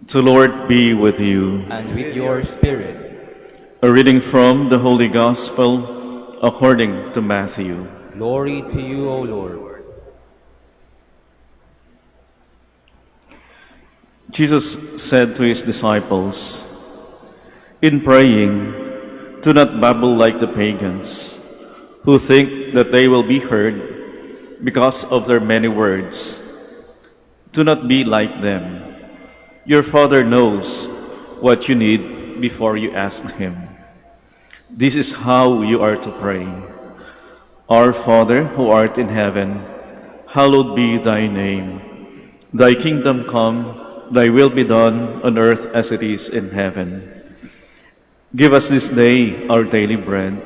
The Lord be with you. and with your spirit. A reading from the Holy Gospel according to Matthew. Glory to you, O Lord. Jesus said to his disciples, "In praying, do not babble like the pagans, who think that they will be heard because of their many words. Do not be like them. Your Father knows what you need before you ask Him. This is how you are to pray. Our Father who art in heaven, hallowed be thy name. Thy kingdom come, thy will be done on earth as it is in heaven. Give us this day our daily bread,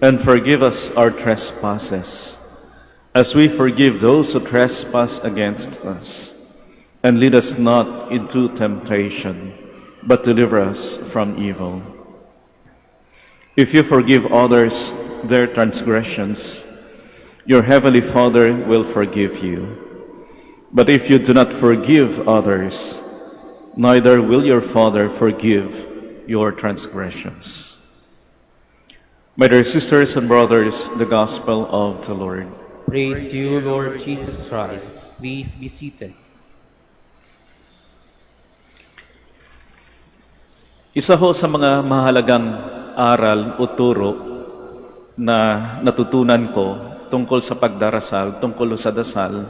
and forgive us our trespasses, as we forgive those who trespass against us. And lead us not into temptation, but deliver us from evil. If you forgive others their transgressions, your heavenly Father will forgive you. But if you do not forgive others, neither will your Father forgive your transgressions." My dear sisters and brothers, the Gospel of the Lord. Praise to you, Lord Jesus Christ. Please be seated. Isa ho sa mga mahalagang aral o turo na natutunan ko tungkol sa pagdarasal, tungkol sa dasal,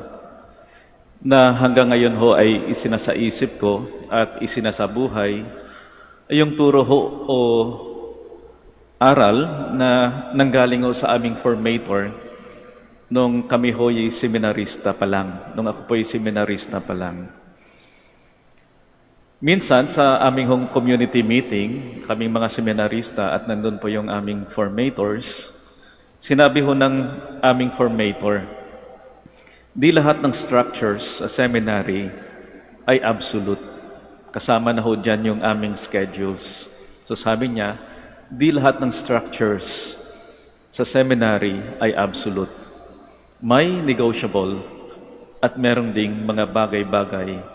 na hanggang ngayon ho ay isinasaisip ko at isinasabuhay, ay yung turo ho o aral na nanggaling ho sa aming formator nung kami ho'y seminarista pa lang, nung ako po'y seminarista pa lang. Minsan sa aming hong community meeting, kaming mga seminarista at nandun po yung aming formators, sinabi ho ng aming formator, di lahat ng structures sa seminary ay absolute. Kasama na ho dyan yung aming schedules. So sabi niya, di lahat ng structures sa seminary ay absolute. May negotiable at meron ding mga bagay-bagay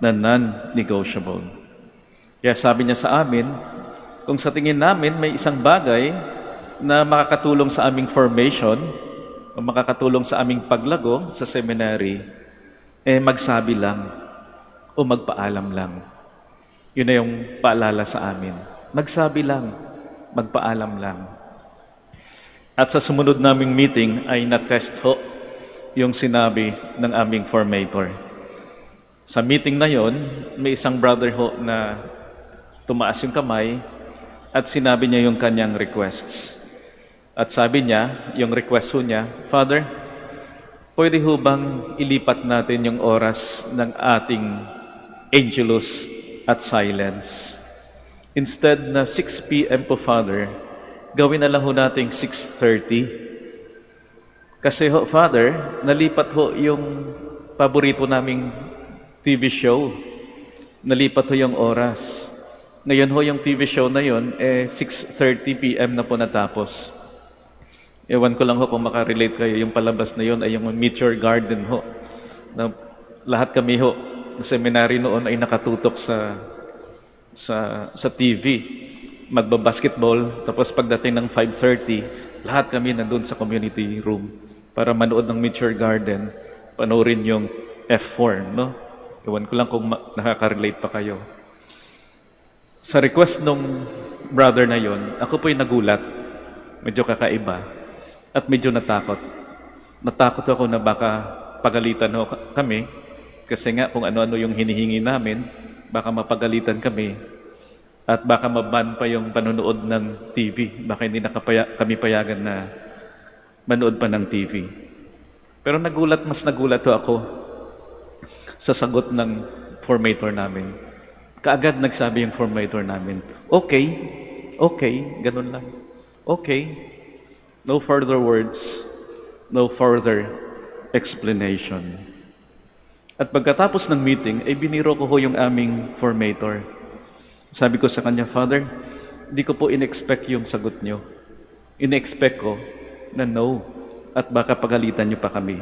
na non-negotiable. Kaya sabi niya sa amin, kung sa tingin namin may isang bagay na makakatulong sa aming formation o makakatulong sa aming paglago sa seminary, magsabi lang o magpaalam lang. Yun na yung paalala sa amin. Magsabi lang, magpaalam lang. At sa sumunod naming meeting ay na-test ho yung sinabi ng aming formator. Sa meeting na yon, may isang brother ho na tumaas yung kamay at sinabi niya yung kanyang requests. At sabi niya, yung request ho niya, "Father, pwede ho bang ilipat natin yung oras ng ating Angelus at silence? Instead na 6 p.m. po, Father, gawin na lang ho nating 6:30. Kasi ho, Father, nalipat ho yung paborito naming TV show. Nalipat ho yung oras. Ngayon ho yung TV show na yon, 6:30 p.m. na po natapos." Ewan ko lang ho kung makarelate kayo, yung palabas na yon ay yung Meet Your Garden ho. Na lahat kami ho, na seminary noon ay nakatutok sa TV. Magbabasketball, tapos pagdating ng 5:30, lahat kami nandun sa community room para manood ng Meet Your Garden, panoorin yung F4, no? Ewan ko lang kung nakaka-relate pa kayo. Sa request nung brother na yon, ako po'y nagulat. Medyo kakaiba. At medyo natakot. Natakot ako na baka pagalitan ho kami. Kasi nga kung ano-ano yung hinihingi namin, baka mapagalitan kami. At baka maban pa yung panonood ng TV. Baka hindi kami payagan na manood pa ng TV. Pero mas nagulat ho ako sa sagot ng formator namin. Kaagad nagsabi yung formator namin, okay, ganun lang. Okay, no further words, no further explanation. At pagkatapos ng meeting, biniro ko ho yung aming formator. Sabi ko sa kanya, "Father, di ko po in-expect yung sagot nyo. In-expect ko na no, at baka pagalitan nyo pa kami."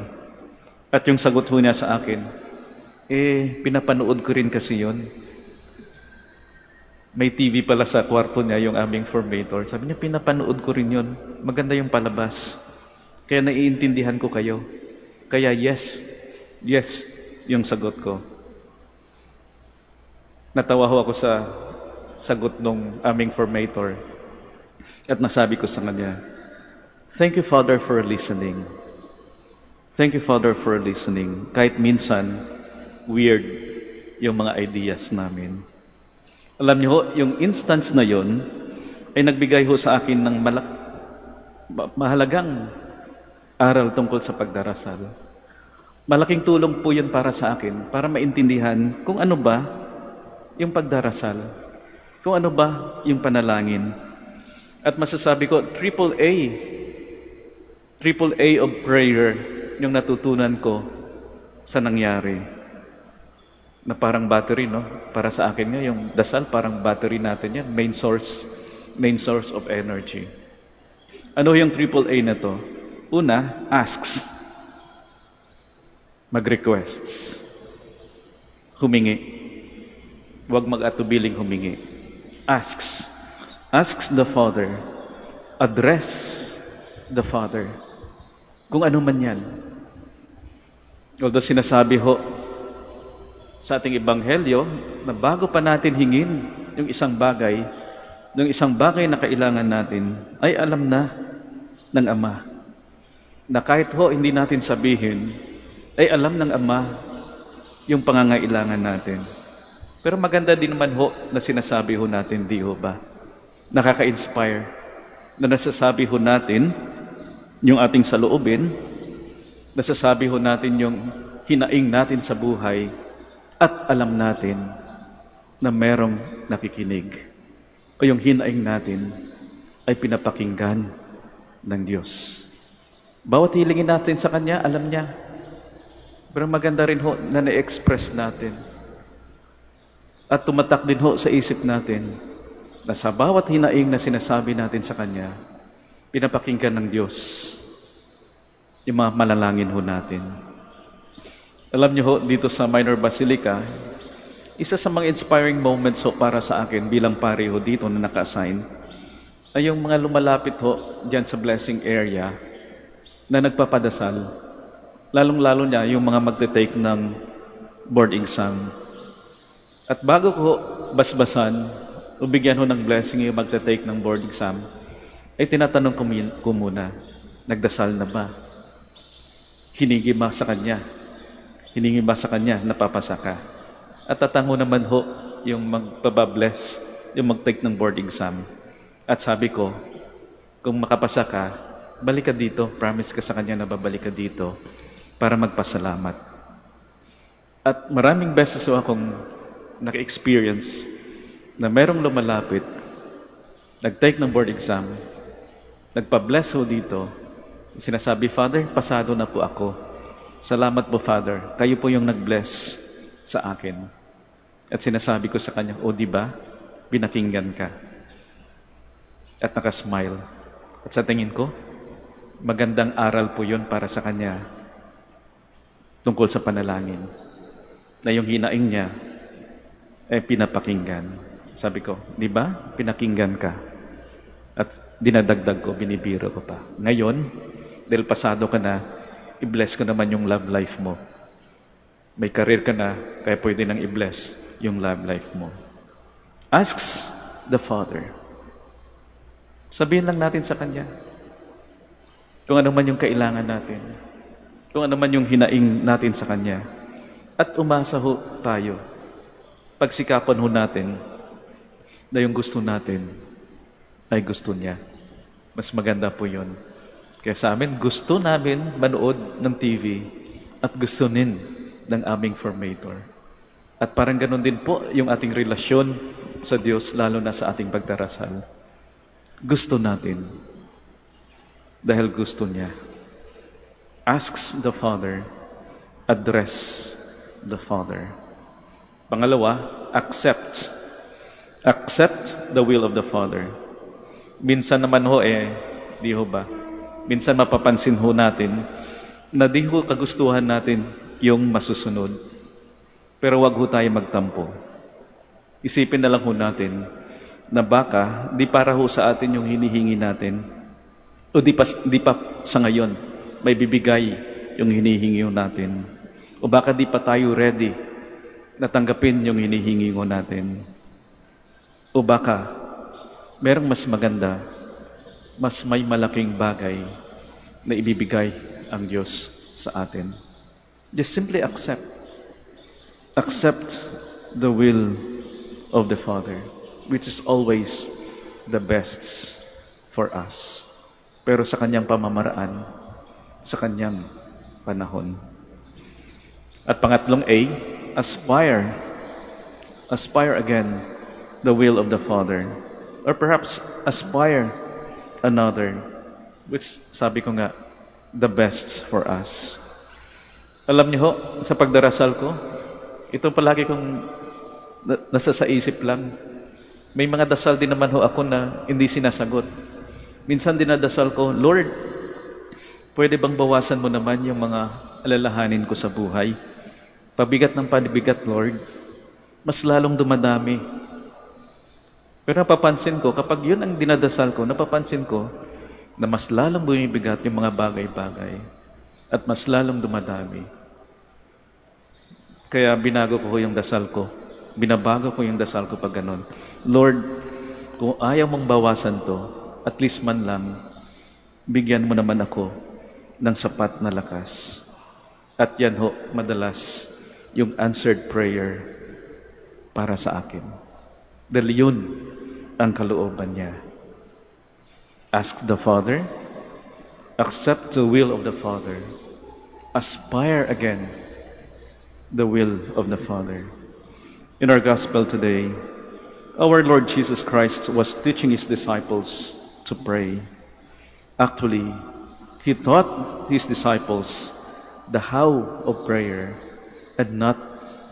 At yung sagot ho niya sa akin, pinapanood ko rin kasi yon. May TV pala sa kwarto niya yung aming formator. Sabi niya, pinapanood ko rin yun. Maganda yung palabas. Kaya naiintindihan ko kayo. Kaya yes, yes, yung sagot ko. Natawa ho ako sa sagot ng aming formator. At nasabi ko sa kanya, thank you, Father, for listening. Thank you, Father, for listening. Kahit minsan, weird yung mga ideas namin. Alam niyo ho, yung instance na yon ay nagbigay ho sa akin ng mahalagang aral tungkol sa pagdarasal. Malaking tulong po yun para sa akin, para maintindihan kung ano ba yung pagdarasal, kung ano ba yung panalangin. At masasabi ko, triple A of prayer yung natutunan ko sa nangyari. Na parang battery, no? Para sa akin nga, yung dasal, parang battery natin yan. Main source of energy. Ano yung triple A na to? Una, asks. Mag-requests. Humingi. Huwag mag-atubiling humingi. Asks. Asks the Father. Address the Father. Kung ano man yan. Although sinasabi ho, sa ating ebanghelyo, na bago pa natin hingin yung isang bagay na kailangan natin, ay alam na ng Ama. Na kahit ho hindi natin sabihin, ay alam ng Ama yung pangangailangan natin. Pero maganda din naman ho na sinasabi ho natin, di ho ba? Nakaka-inspire na nasasabi ho natin yung ating saloobin, nasasabi ho natin yung hinaing natin sa buhay, at alam natin na merong nakikinig o yung hinaing natin ay pinapakinggan ng Diyos. Bawat hilingin natin sa Kanya, alam niya. Pero maganda rin ho na na-express natin. At tumatak din ho sa isip natin na sa bawat hinaing na sinasabi natin sa Kanya, pinapakinggan ng Diyos yung mga malalangin ho natin. Alam niyo ho, dito sa Minor Basilica, isa sa mga inspiring moments ho para sa akin bilang pare ho dito na naka-assign ay yung mga lumalapit ho dyan sa blessing area na nagpapadasal. Lalong-lalo niya yung mga magte-take ng board exam. At bago ko ho basbasan o bigyan ho ng blessing yung magte-take ng board exam, ay tinatanong ko muna, nagdasal na ba? Hinigi ba sa Kanya? Hiningi ba sa Kanya, napapasa ka? At tatango naman ho yung magpababless, yung mag-take ng board exam. At sabi ko, kung makapasa ka, balik ka dito. Promise ka sa Kanya na babalik ka dito para magpasalamat. At maraming beses ho akong naka-experience na merong lumalapit, nag-take ng board exam, nagpa-bless ho dito, sinasabi, Father, pasado na po ako. Salamat po, Father. Kayo po yung nag-bless sa akin. At sinasabi ko sa Kanya, o di ba, pinakinggan ka. At nakasmile. At sa tingin ko, magandang aral po yun para sa Kanya tungkol sa panalangin. Na yung hinaing niya, pinapakinggan. Sabi ko, di ba, pinakinggan ka. At dinadagdag ko, binibiro ko pa. Ngayon, dahil pasado ka na, i-bless ko naman yung love life mo. May career ka na, kaya pwede nang i-bless yung love life mo. Asks the Father. Sabihin lang natin sa Kanya kung ano man yung kailangan natin, kung ano man yung hinaing natin sa Kanya. At umasa ho tayo. Pagsikapan ho natin na yung gusto natin ay gusto niya. Mas maganda po yun. Kaya sa amin, gusto namin manood ng TV at gusto din ng aming formator. At parang ganun din po yung ating relasyon sa Diyos, lalo na sa ating pagdarasal. Gusto natin dahil gusto niya. Asks the Father, address the Father. Pangalawa, accept. Accept the will of the Father. Minsan naman ho di ho ba? Minsan mapapansin ho natin na di ho kagustuhan natin yung masusunod. Pero wag ho tayo magtampo. Isipin na lang ho natin na baka di para ho sa atin yung hinihingi natin o di pa sa ngayon may bibigay yung hinihingi ho natin o baka di pa tayo ready na tanggapin yung hinihingi ho natin o baka merong mas maganda, mas may malaking bagay na ibibigay ang Diyos sa atin. Just simply accept. Accept the will of the Father, which is always the best for us. Pero sa kanyang pamamaraan, sa kanyang panahon. At pangatlong A, aspire. Aspire again the will of the Father. Or perhaps aspire another, which sabi ko nga, the best for us. Alam niyo ho, sa pagdarasal ko, ito palagi kong nasa sa isip lang. May mga dasal din naman ho ako na hindi sinasagot. Minsan dinadasal ko, Lord, pwede bang bawasan mo naman yung mga alalahanin ko sa buhay? Pabigat ng pabigat, Lord, mas lalong dumadami. Pero napapansin ko, kapag yun ang dinadasal ko, napapansin ko na mas lalong bumibigat yung mga bagay-bagay at mas lalong dumadami. Kaya binago ko yung dasal ko. Binabago ko yung dasal ko pag ganun. Lord, kung ayaw mong bawasan to, at least man lang, bigyan mo naman ako ng sapat na lakas. At yan ho, madalas, yung answered prayer para sa akin. Dahil yun ang kalooban niya. Ask the Father, accept the will of the Father, aspire again the will of the Father. In our gospel today, our Lord Jesus Christ was teaching his disciples to pray. Actually, he taught his disciples the how of prayer and not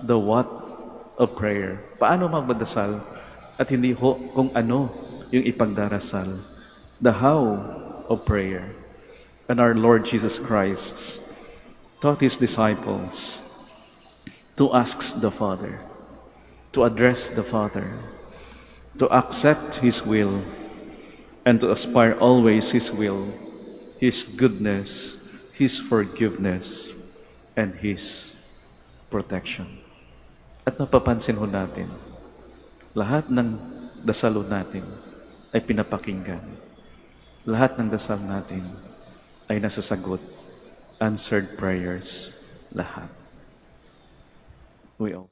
the what of prayer. Paano magdasal at hindi ho kung ano yung ipagdarasal. The how of prayer. And our Lord Jesus Christ taught his disciples to ask the Father, to address the Father, to accept his will, and to aspire always his will, his goodness, his forgiveness, and his protection. At napapansin ho natin, lahat ng dasalo natin ay pinapakinggan. Lahat ng dasal natin ay nasasagot. Answered prayers, lahat. We all